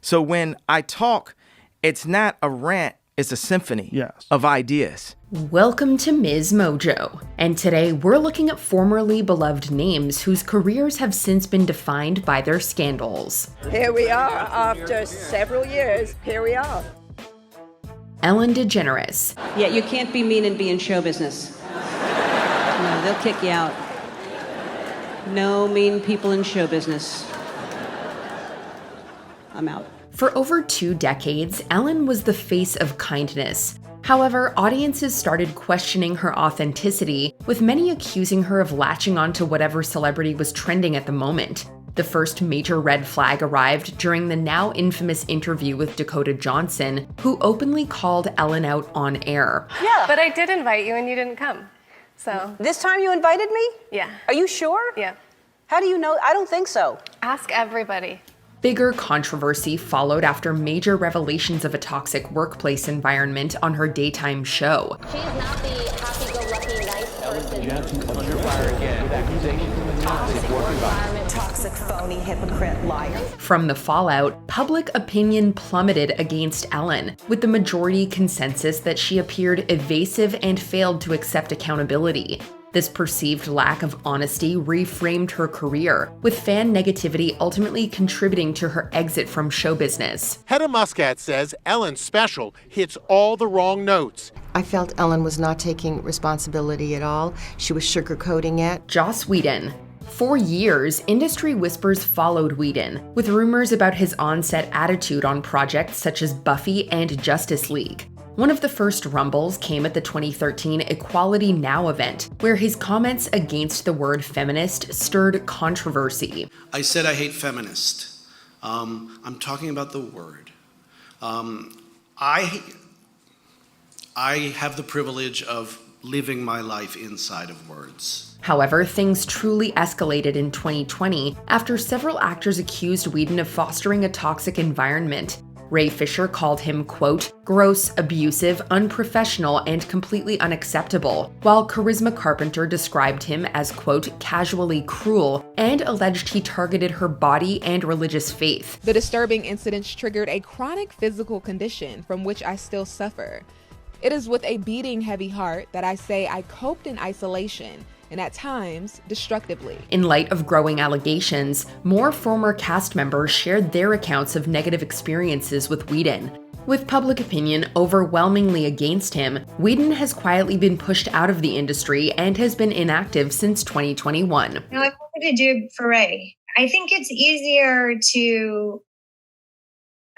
So when I talk, it's not a rant, it's a symphony of ideas. Welcome to MsMojo, and today we're looking at formerly beloved names whose careers have since been defined by their scandals. Here we are, after several years, here we are. Ellen DeGeneres. Yeah, you can't be mean and be in show business. No, they'll kick you out. No mean people in show business. I'm out. For over 2 decades, Ellen was the face of kindness. However, audiences started questioning her authenticity, with many accusing her of latching onto whatever celebrity was trending at the moment. The first major red flag arrived during the now infamous interview with Dakota Johnson, who openly called Ellen out on air. Yeah. But I did invite you and you didn't come. So. This time you invited me? Yeah. Are you sure? Yeah. How do you know? I don't think so. Ask everybody. Bigger controversy followed after major revelations of a toxic workplace environment on her daytime show. She's not the happy-go-lucky, nice person. Under fire again with accusations of a toxic work environment. Toxic, phony, hypocrite, liar. From the fallout, public opinion plummeted against Ellen, with the majority consensus that she appeared evasive and failed to accept accountability. This perceived lack of honesty reframed her career, with fan negativity ultimately contributing to her exit from show business. Hedda Muscat says Ellen's special hits all the wrong notes. I felt Ellen was not taking responsibility at all. She was sugarcoating it. Joss Whedon. For years, industry whispers followed Whedon, with rumors about his on-set attitude on projects such as Buffy and Justice League. One of the first rumbles came at the 2013 Equality Now event, where his comments against the word feminist stirred controversy. I said I hate feminist. I'm talking about the word. I have the privilege of living my life inside of words. However, things truly escalated in 2020 after several actors accused Whedon of fostering a toxic environment. Ray Fisher called him, quote, gross, abusive, unprofessional, and completely unacceptable, while Charisma Carpenter described him as, quote, casually cruel, and alleged he targeted her body and religious faith. The disturbing incidents triggered a chronic physical condition from which I still suffer. It is with a beating heavy heart that I say I coped in isolation, and at times, destructively. In light of growing allegations, more former cast members shared their accounts of negative experiences with Whedon. With public opinion overwhelmingly against him, Whedon has quietly been pushed out of the industry and has been inactive since 2021. I wanted to do for Ray. I think it's easier to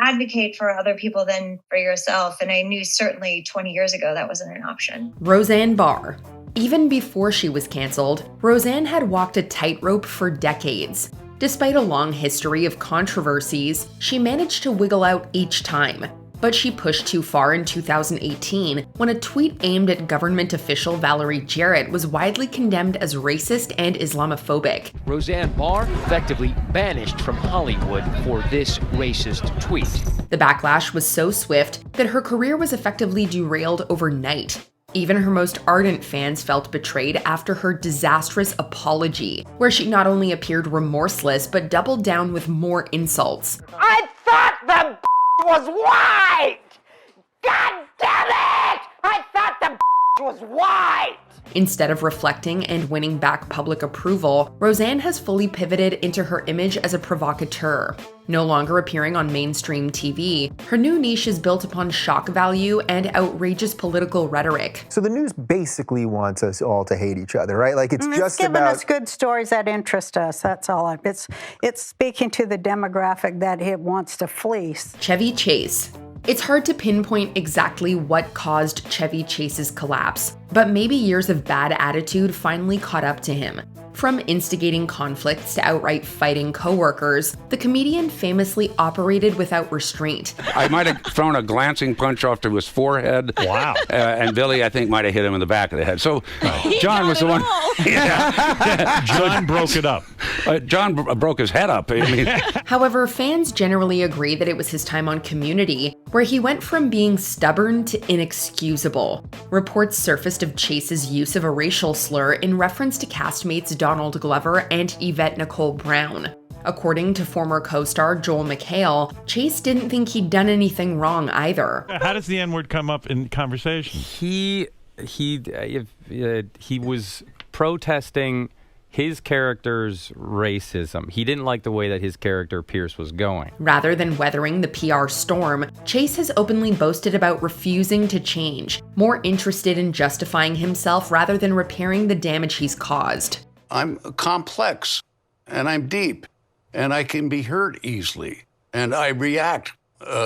advocate for other people than for yourself, and I knew certainly 20 years ago that wasn't an option. Roseanne Barr. Even before she was canceled, Roseanne had walked a tightrope for decades. Despite a long history of controversies, she managed to wiggle out each time. But she pushed too far in 2018 when a tweet aimed at government official Valerie Jarrett was widely condemned as racist and Islamophobic. Roseanne Barr effectively banished from Hollywood for this racist tweet. The backlash was so swift that her career was effectively derailed overnight. Even her most ardent fans felt betrayed after her disastrous apology, where she not only appeared remorseless but doubled down with more insults. I thought the was white! God damn it! I thought the was white! Instead of reflecting and winning back public approval, Roseanne has fully pivoted into her image as a provocateur. No longer appearing on mainstream TV, her new niche is built upon shock value and outrageous political rhetoric. So the news basically wants us all to hate each other, right? Like it's just giving about us good stories that interest us. That's all. It's speaking to the demographic that it wants to fleece. Chevy Chase. It's hard to pinpoint exactly what caused Chevy Chase's collapse, but maybe years of bad attitude finally caught up to him. From instigating conflicts to outright fighting coworkers, the comedian famously operated without restraint. I might have thrown a glancing punch off to his forehead. Wow. And Billy, I think, might have hit him in the back of the head. So John was the one. John broke it up. John broke his head up. I mean. However, fans generally agree that it was his time on Community, where he went from being stubborn to inexcusable. Reports surfaced of Chase's use of a racial slur in reference to castmates Donald Glover and Yvette Nicole Brown. According to former co-star Joel McHale, Chase didn't think he'd done anything wrong either. How does the N-word come up in conversation? He was protesting his character's racism. He didn't like the way that his character Pierce was going. Rather than weathering the PR storm, Chase has openly boasted about refusing to change, more interested in justifying himself rather than repairing the damage he's caused. I'm complex, and I'm deep, and I can be hurt easily, and I react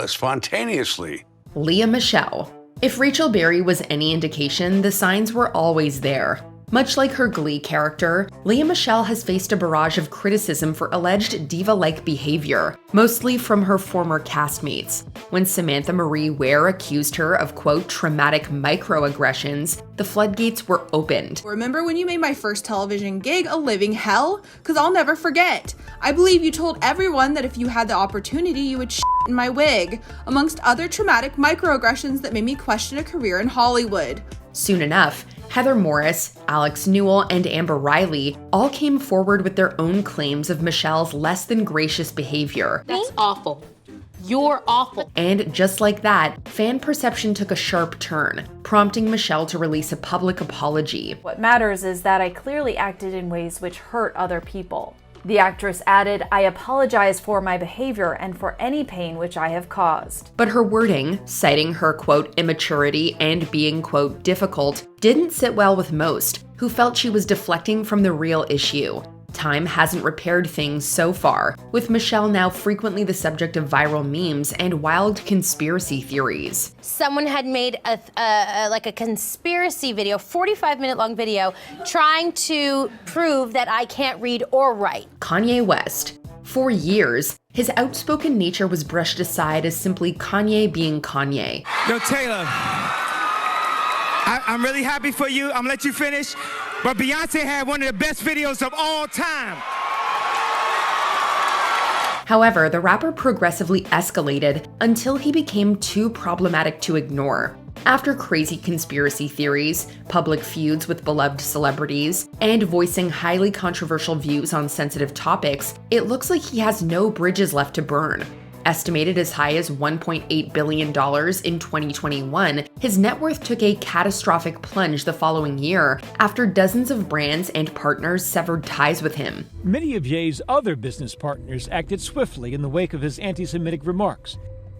spontaneously. Lea Michele. If Rachel Berry was any indication, the signs were always there. Much like her Glee character, Lea Michele has faced a barrage of criticism for alleged diva-like behavior, mostly from her former castmates. When Samantha Marie Ware accused her of, quote, traumatic microaggressions, the floodgates were opened. Remember when you made my first television gig a living hell? Because I'll never forget. I believe you told everyone that if you had the opportunity, you would shit in my wig, amongst other traumatic microaggressions that made me question a career in Hollywood. Soon enough, Heather Morris, Alex Newell, and Amber Riley all came forward with their own claims of Michelle's less than gracious behavior. That's awful. You're awful. And just like that, fan perception took a sharp turn, prompting Michele to release a public apology. What matters is that I clearly acted in ways which hurt other people. The actress added, I apologize for my behavior and for any pain which I have caused. But her wording, citing her, quote, immaturity and being, quote, difficult, didn't sit well with most, who felt she was deflecting from the real issue. Time hasn't repaired things so far, with Michele now frequently the subject of viral memes and wild conspiracy theories. Someone had made a conspiracy video, 45-minute long video, trying to prove that I can't read or write. Kanye West. For years, his outspoken nature was brushed aside as simply Kanye being Kanye. Yo, Taylor, I'm really happy for you. I'm gonna let you finish. But Beyonce had one of the best videos of all time. However, the rapper progressively escalated until he became too problematic to ignore. After crazy conspiracy theories, public feuds with beloved celebrities, and voicing highly controversial views on sensitive topics, it looks like he has no bridges left to burn. Estimated as high as $1.8 billion in 2021, his net worth took a catastrophic plunge the following year after dozens of brands and partners severed ties with him. Many of Ye's other business partners acted swiftly in the wake of his anti-Semitic remarks.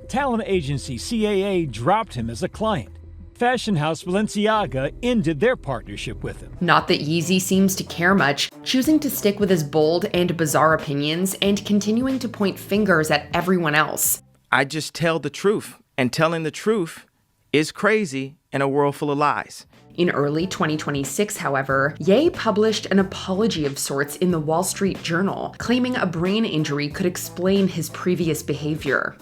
Talent agency CAA dropped him as a client. Fashion house Balenciaga ended their partnership with him. Not that Yeezy seems to care much, choosing to stick with his bold and bizarre opinions and continuing to point fingers at everyone else. I just tell the truth, and telling the truth is crazy in a world full of lies. In early 2026, however, Ye published an apology of sorts in the Wall Street Journal, claiming a brain injury could explain his previous behavior.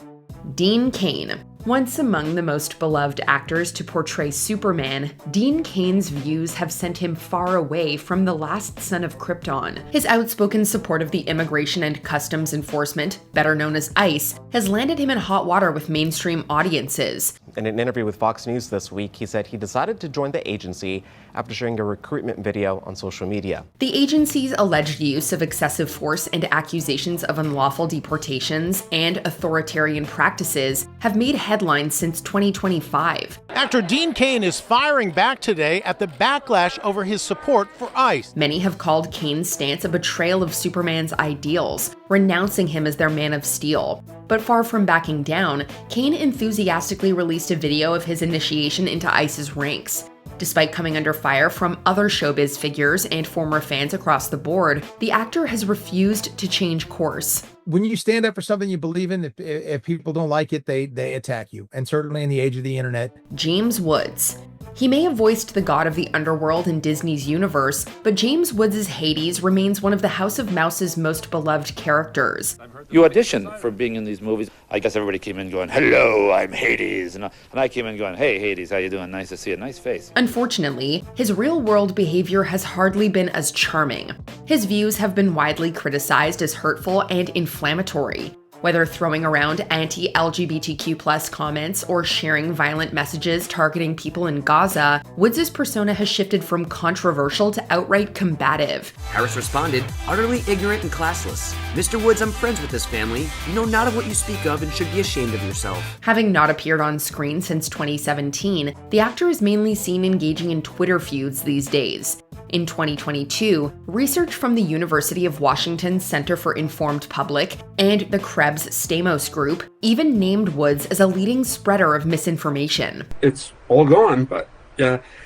Dean Cain. Once among the most beloved actors to portray Superman, Dean Cain's views have sent him far away from the last son of Krypton. His outspoken support of the Immigration and Customs Enforcement, better known as ICE, has landed him in hot water with mainstream audiences. In an interview with Fox News this week, he said he decided to join the agency after sharing a recruitment video on social media. The agency's alleged use of excessive force and accusations of unlawful deportations and authoritarian practices have made headlines since 2025. Actor Dean Cain is firing back today at the backlash over his support for ICE. Many have called Cain's stance a betrayal of Superman's ideals, renouncing him as their Man of Steel. But far from backing down, Cain enthusiastically released a video of his initiation into ICE's ranks. Despite coming under fire from other showbiz figures and former fans across the board, the actor has refused to change course. When you stand up for something you believe in, if people don't like it, they attack you. And certainly in the age of the internet. James Woods. He may have voiced the god of the underworld in Disney's universe, but James Woods' Hades remains one of the House of Mouse's most beloved characters. You auditioned for being in these movies. I guess everybody came in going, hello, I'm Hades. And I came in going, hey, Hades, how you doing? Nice to see you. Nice face. Unfortunately, his real-world behavior has hardly been as charming. His views have been widely criticized as hurtful and inflammatory. Whether throwing around anti-LGBTQ+ comments or sharing violent messages targeting people in Gaza, Woods' persona has shifted from controversial to outright combative. Harris responded, "Utterly ignorant and classless. Mr. Woods, I'm friends with this family. You know not of what you speak of and should be ashamed of yourself." Having not appeared on screen since 2017, the actor is mainly seen engaging in Twitter feuds these days. In 2022, research from the University of Washington Center for Informed Public and the Krebs Stamos Group even named Woods as a leading spreader of misinformation. It's all gone, but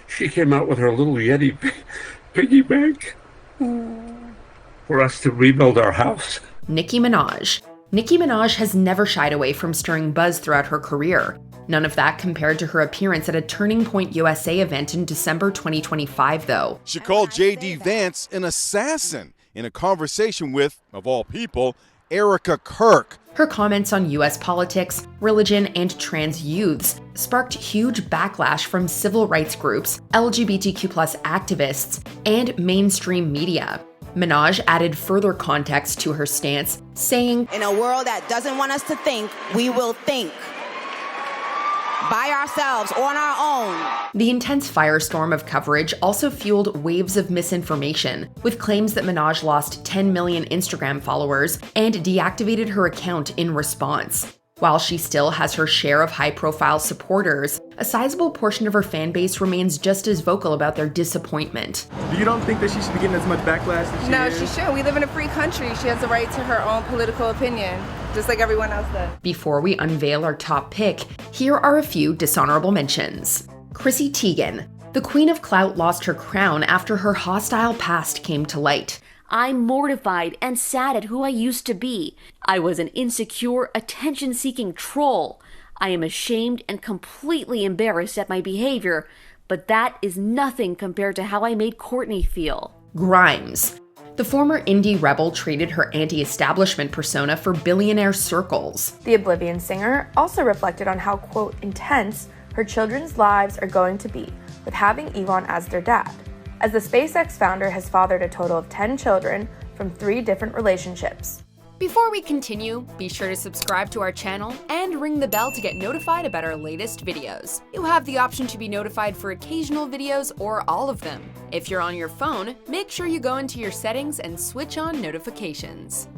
she came out with her little Yeti piggy bank for us to rebuild our house. Nicki Minaj. Nicki Minaj has never shied away from stirring buzz throughout her career. None of that compared to her appearance at a Turning Point USA event in December 2025, though. She called J.D. Vance an assassin in a conversation with, of all people, Erica Kirk. Her comments on U.S. politics, religion, and trans youths sparked huge backlash from civil rights groups, LGBTQ+ activists, and mainstream media. Minaj added further context to her stance, saying, "In a world that doesn't want us to think, we will think. By ourselves, on our own." The intense firestorm of coverage also fueled waves of misinformation, with claims that Minaj lost 10 million Instagram followers and deactivated her account in response. While she still has her share of high-profile supporters, a sizable portion of her fan base remains just as vocal about their disappointment. You don't think that she should be getting as much backlash as she No, is? she shouldn't. We live in a free country. She has the right to her own political opinion, just like everyone else does. Before we unveil our top pick, here are a few dishonorable mentions. Chrissy Teigen. The Queen of Clout lost her crown after her hostile past came to light. "I'm mortified and sad at who I used to be. I was an insecure, attention-seeking troll. I am ashamed and completely embarrassed at my behavior, but that is nothing compared to how I made Courtney feel." Grimes. The former indie rebel traded her anti-establishment persona for billionaire circles. The Oblivion singer also reflected on how, quote, intense her children's lives are going to be with having Elon as their dad, as the SpaceX founder has fathered a total of 10 children from 3 different relationships. Before we continue, be sure to subscribe to our channel and ring the bell to get notified about our latest videos. You have the option to be notified for occasional videos or all of them. If you're on your phone, make sure you go into your settings and switch on notifications.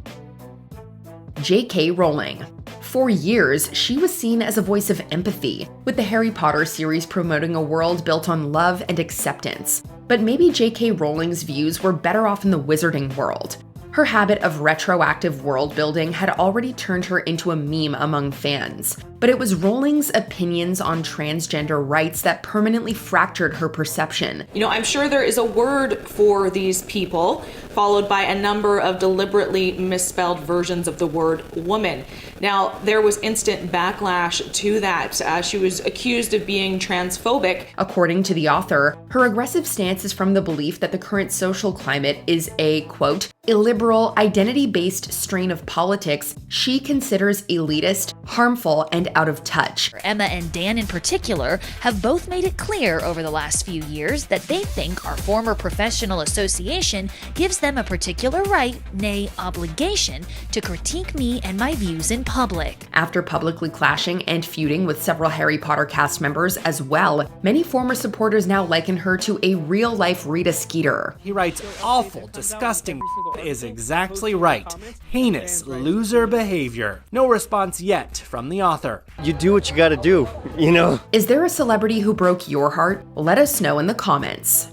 J.K. Rowling. For years, she was seen as a voice of empathy, with the Harry Potter series promoting a world built on love and acceptance. But maybe J.K. Rowling's views were better off in the wizarding world. Her habit of retroactive world building had already turned her into a meme among fans. But it was Rowling's opinions on transgender rights that permanently fractured her perception. You know, I'm sure there is a word for these people, followed by a number of deliberately misspelled versions of the word woman. Now, there was instant backlash to that. She was accused of being transphobic. According to the author, her aggressive stance is from the belief that the current social climate is a, quote, illiberal, identity-based strain of politics she considers elitist, harmful, and out of touch. Emma and Dan in particular have both made it clear over the last few years that they think our former professional association gives them a particular right, nay obligation, to critique me and my views in public. After publicly clashing and feuding with several Harry Potter cast members as well, many former supporters now liken her to a real-life Rita Skeeter. He writes, awful, disgusting is exactly right. Heinous, loser behavior. No response yet from the author. You do what you gotta do, you know? Is there a celebrity who broke your heart? Let us know in the comments.